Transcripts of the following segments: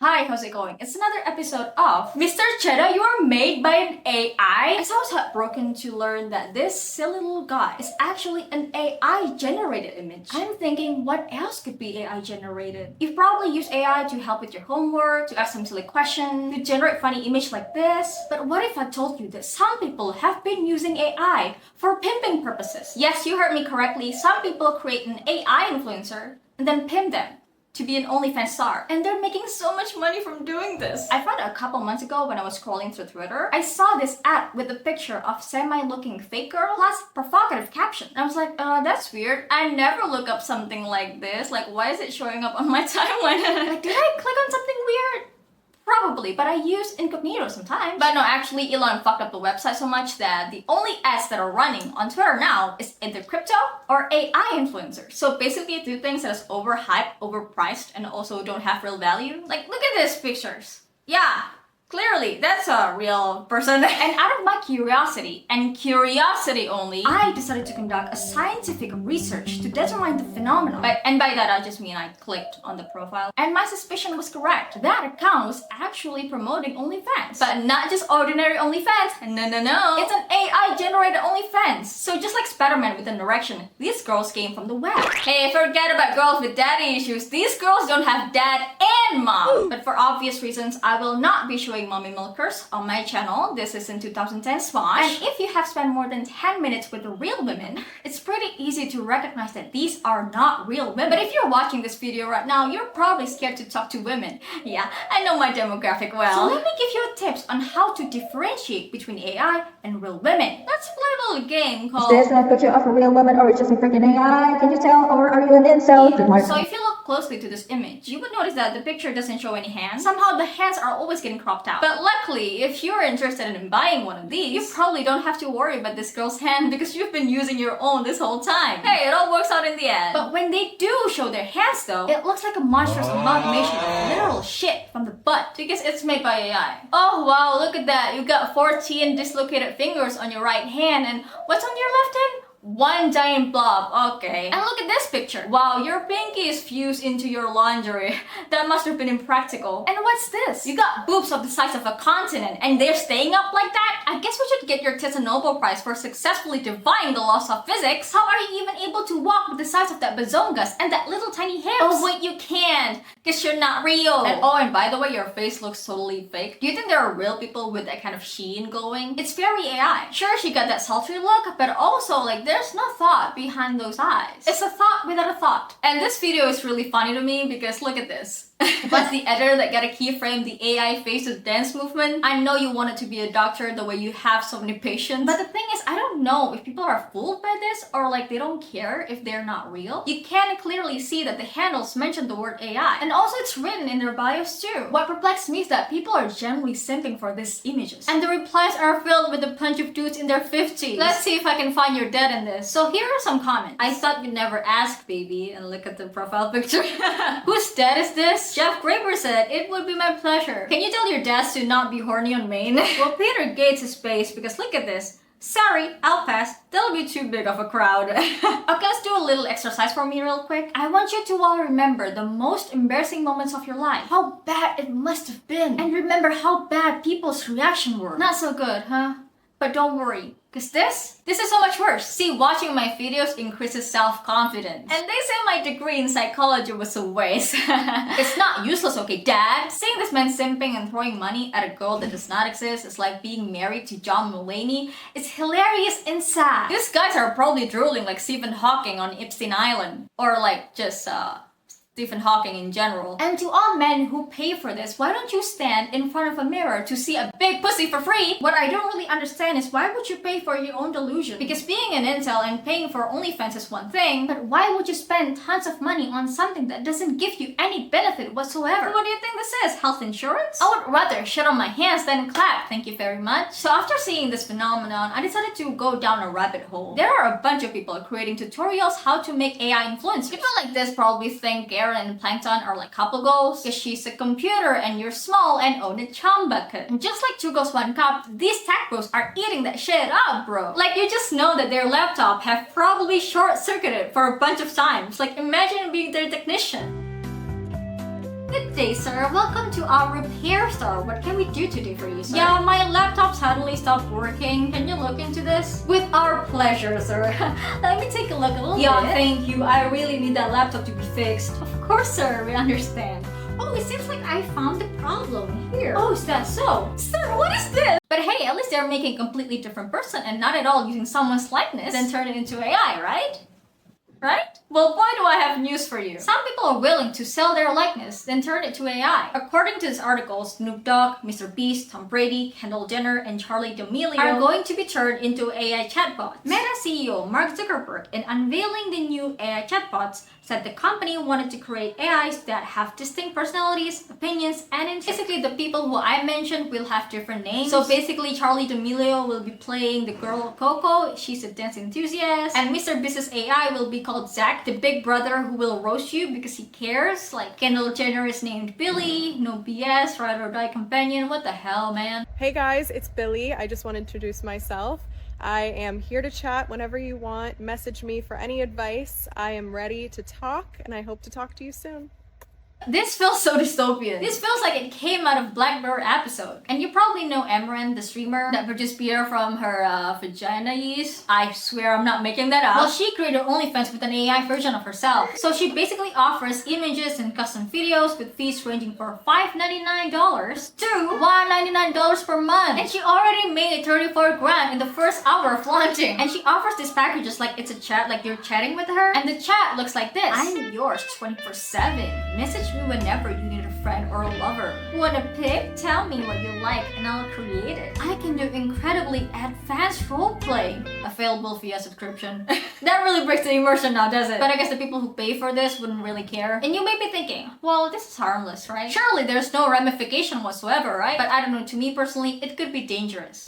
Hi, how's it going? It's another episode of Mr. Cheddar, you are made by an AI. I was heartbroken to learn that this silly little guy is actually an AI generated image. I'm thinking, what else could be AI generated? You've probably used AI to help with your homework, to ask some silly questions, to generate funny image like this. But what if I told you that some people have been using AI for pimping purposes? Yes, you heard me correctly. Some people create an AI influencer and then pimp them to be an OnlyFans star. And they're making so much money from doing this. I found a couple months ago when I was scrolling through Twitter, I saw this ad with a picture of semi-looking fake girl plus provocative caption. And I was like, that's weird. I never look up something like this. Like, why is it showing up on my timeline? Like, did I click on something weird? Probably, but I use incognito sometimes. But no, actually Elon fucked up the website so much that the only ads that are running on Twitter now is either crypto or AI influencers. So basically two things that is overhyped, overpriced, and also don't have real value. Like, look at these pictures. Yeah, clearly that's a real person. And out of my curiosity, and curiosity only, I decided to conduct a scientific research to determine the phenomenon. And by that I just mean I clicked on the profile. And my suspicion was correct. That account was actually promoting OnlyFans. But not just ordinary OnlyFans. No. It's an AI generated OnlyFans. So just like Spider-Man with an erection, these girls came from the web. Hey, forget about girls with daddy issues. These girls don't have dad and mom. But for obvious reasons, I will not be showing mommy milkers on my channel. This is in 2010 Swash. And if you have spent more than 10 minutes with the real women, it's pretty easy to recognize that these are not real women. But if you're watching this video right now, you're probably scared to talk to women. Yeah, I know my demographic well. So let me give you tips on how to differentiate between AI and real women. Let's play a little game called... Is this a picture of a real woman or just a freaking AI? Can you tell, or are you an incel? So if you look closely to this image, you would notice that the picture doesn't show any hands. Somehow the hands are always getting cropped out. But luckily, if you're interested in buying one of these, you probably don't have to worry about this girl's hand because you've been using your own this whole time. Hey, it all works out in the end. But when they do show their hands though, it looks like a monstrous amalgamation of literal shit from the butt because it's made by AI. Oh wow, look at that. You got 14 dislocated fingers on your right hand, and what's on your left hand? One giant blob, okay. And look at this picture. Wow, your pinky is fused into your lingerie. That must have been impractical. And what's this? You got boobs of the size of a continent and they're staying up like that? I guess we should get your tits a Nobel Prize for successfully defying the laws of physics. How are you even able to walk with the size of that bazongas and that little tiny hips? Oh wait, you can't, because you're not real. And by the way, your face looks totally fake. Do you think there are real people with that kind of sheen going? It's very AI. Sure, she got that sultry look, but also like there's no thought behind those eyes. It's a thought without a thought. And this video is really funny to me because look at this. Plus the editor that got a keyframe the AI face to dance movement. I know you wanted to be a doctor the way you have so many patients. But the thing is, I don't know if people are fooled by this or like they don't care if they're not real. You can clearly see that the handles mention the word AI. And also it's written in their bios too. What perplexed me is that people are generally simping for these images. And the replies are filled with a bunch of dudes in their 50s. Let's see if I can find your dad in this. So here are some comments. I thought you'd never ask, baby. And look at the profile picture. Whose dad is this? Jeff Graber said, it would be my pleasure. Can you tell your dads to not be horny on Maine? Well, Peter Gates is space because look at this. Sorry, I'll pass. That'll be too big of a crowd. Okay, let's do a little exercise for me real quick. I want you to all remember the most embarrassing moments of your life. How bad it must have been. And remember how bad people's reaction were. Not so good, huh? But don't worry, because this is so much worse. See, watching my videos increases self-confidence. And they say my degree in psychology was a waste. It's not useless, okay, Dad? Seeing this man simping and throwing money at a girl that does not exist is like being married to John Mulaney. It's hilarious and sad. These guys are probably drooling like Stephen Hawking on Epstein Island. Or like just, Stephen Hawking in general. And to all men who pay for this, why don't you stand in front of a mirror to see a big pussy for free? What I don't really understand is why would you pay for your own delusion? Because being an incel and paying for OnlyFans is one thing, but why would you spend tons of money on something that doesn't give you any benefit whatsoever? What do you think this is? Health insurance? I would rather shit on my hands than clap, thank you very much. So after seeing this phenomenon, I decided to go down a rabbit hole. There are a bunch of people creating tutorials how to make AI influencers. People like this probably think Aaron and Plankton are like couple goals because she's a computer and you're small and own a chum bucket. And just like 2 girls 1 cup, these tech bros are eating that shit up, bro. Like you just know that their laptop have probably short-circuited for a bunch of times. Like imagine being their technician. Good day, sir. Welcome to our repair store. What can we do today for you, sir? Yeah, my laptop suddenly stopped working. Can you look into this? With our pleasure, sir. Let me take a look a little bit. Yeah, thank you. I really need that laptop to be fixed. Of course, sir. We understand. Oh, it seems like I found the problem here. Oh, is that so? Sir, what is this? But hey, at least they're making a completely different person and not at all using someone's likeness and turn it into AI, right? Right? Well, boy, do I have news for you. Some people are willing to sell their likeness, then turn it to AI. According to this article, Snoop Dogg, Mr. Beast, Tom Brady, Kendall Jenner, and Charli D'Amelio are going to be turned into AI chatbots. Meta CEO Mark Zuckerberg, in unveiling the new AI chatbots, said the company wanted to create AIs that have distinct personalities, opinions, and interests. Basically, the people who I mentioned will have different names. So basically, Charli D'Amelio will be playing the girl Coco. She's a dance enthusiast. And Mr. Beast's AI will be called Zach, the big brother who will roast you because he cares. Like Kendall Jenner is named Billy. No BS, ride or die companion. What the hell, man? Hey guys, it's Billy. I just want to introduce myself. I am here to chat whenever you want. Message me for any advice. I am ready to talk, and I hope to talk to you soon. This feels so dystopian. This feels like it came out of Black Mirror episode. And you probably know Emran, the streamer that produced beer from her vagina yeast. I swear I'm not making that up. Well, she created OnlyFans with an AI version of herself. So she basically offers images and custom videos with fees ranging from $5.99 to $199 per month. And she already made 34 grand in the first hour of launching. And she offers these packages like it's a chat, like you're chatting with her. And the chat looks like this. I'm yours 24/7. Message me whenever you need a friend or a lover. Want a pic? Tell me what you like and I'll create it. I can do incredibly advanced roleplay. Available via subscription. That really breaks the immersion now, does it? But I guess the people who pay for this wouldn't really care. And you may be thinking, well, this is harmless, right? Surely there's no ramification whatsoever, right? But I don't know, to me personally, it could be dangerous.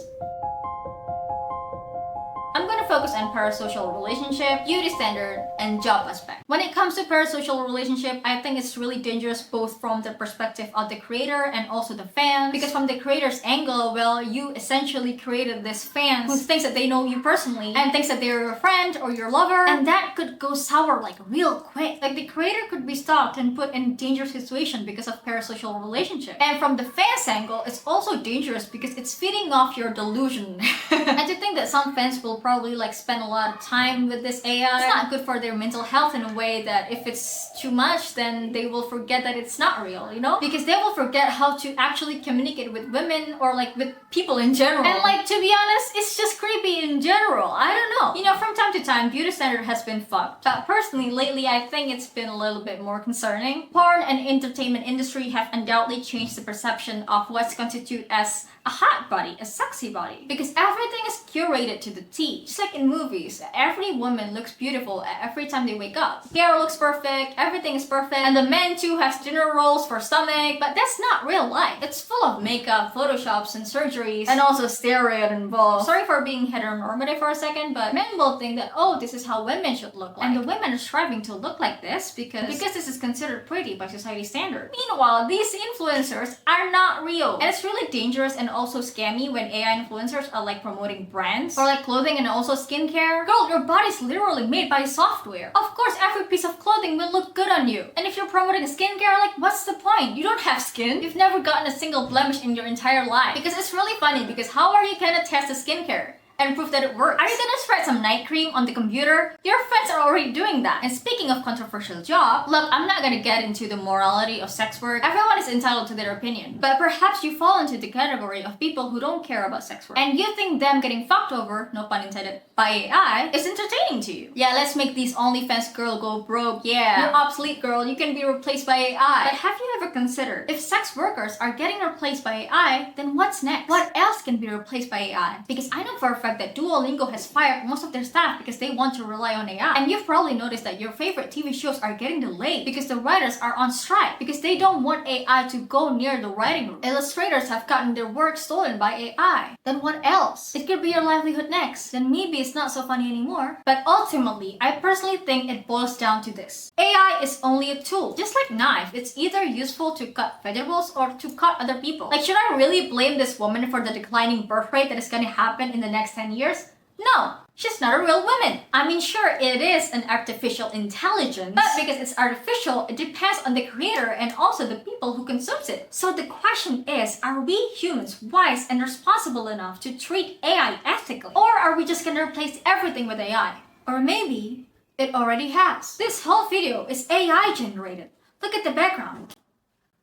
I'm gonna focus on parasocial relationship, beauty standard, and job aspect. When it comes to parasocial relationship, I think it's really dangerous both from the perspective of the creator and also the fans. Because from the creator's angle, well, you essentially created this fans who thinks that they know you personally and thinks that they're your friend or your lover, and that could go sour like real quick. Like the creator could be stalked and put in dangerous situation because of parasocial relationship. And from the fans angle, it's also dangerous because it's feeding off your delusion. And to think that some fans will probably like spend a lot of time with this AI. It's not good for their mental health in a way that if it's too much, then they will forget that it's not real, you know? Because they will forget how to actually communicate with women or like with people in general. And like, to be honest, it's just creepy in general. I don't know. You know, from time to time, beauty standard has been fucked. But personally, lately, I think it's been a little bit more concerning. Porn and entertainment industry have undoubtedly changed the perception of what's constituted as a hot body, a sexy body. Because everything is curated to the T. Just like in movies, every woman looks beautiful every time they wake up. Hair looks perfect, everything is perfect, and the men too has dinner rolls for stomach, but that's not real life. It's full of makeup, photoshops, and surgeries, and also steroid involved. Sorry for being heteronormative for a second, but men will think that, oh, this is how women should look like. And the women are striving to look like this because this is considered pretty by society standard. Meanwhile, these influencers are not real. And it's really dangerous and also scammy when AI influencers are like promoting brands or like clothing and also skincare. Girl, your body's literally made by software. Of course, every piece of clothing will look good on you. And if you're promoting skincare, like what's the point? You don't have skin. You've never gotten a single blemish in your entire life. Because it's really funny because how are you gonna test the skincare and prove that it works? Are you gonna spread some night cream on the computer? Your friends are already doing that. And speaking of controversial job, look, I'm not gonna get into the morality of sex work. Everyone is entitled to their opinion. But perhaps you fall into the category of people who don't care about sex work. And you think them getting fucked over, no pun intended, by AI is entertaining to you. Yeah, let's make these OnlyFans girl go broke. Yeah, you're obsolete, girl. You can be replaced by AI. But have you ever considered, if sex workers are getting replaced by AI, then what's next? What else can be replaced by AI? Because I know for a fact that Duolingo has fired most of their staff because they want to rely on AI. And you've probably noticed that your favorite TV shows are getting delayed because the writers are on strike because they don't want AI to go near the writing room. Illustrators have gotten their work stolen by AI. Then what else? It could be your livelihood next. Then maybe it's not so funny anymore. But ultimately, I personally think it boils down to this. AI is only a tool. Just like knife, it's either useful to cut vegetables or to cut other people. Like, should I really blame this woman for the declining birth rate that is gonna happen in the next 10 years? No, she's not a real woman. I mean, sure, it is an artificial intelligence, but because it's artificial, it depends on the creator and also the people who consumes it. So the question is, are we humans wise and responsible enough to treat AI ethically? Or are we just gonna replace everything with AI? Or maybe it already has. This whole video is AI generated. Look at the background.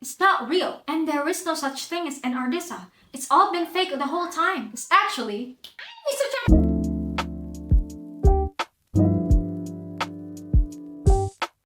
It's not real, and there is no such thing as an artista. It's all been fake the whole time. It's actually Mr. Jackson.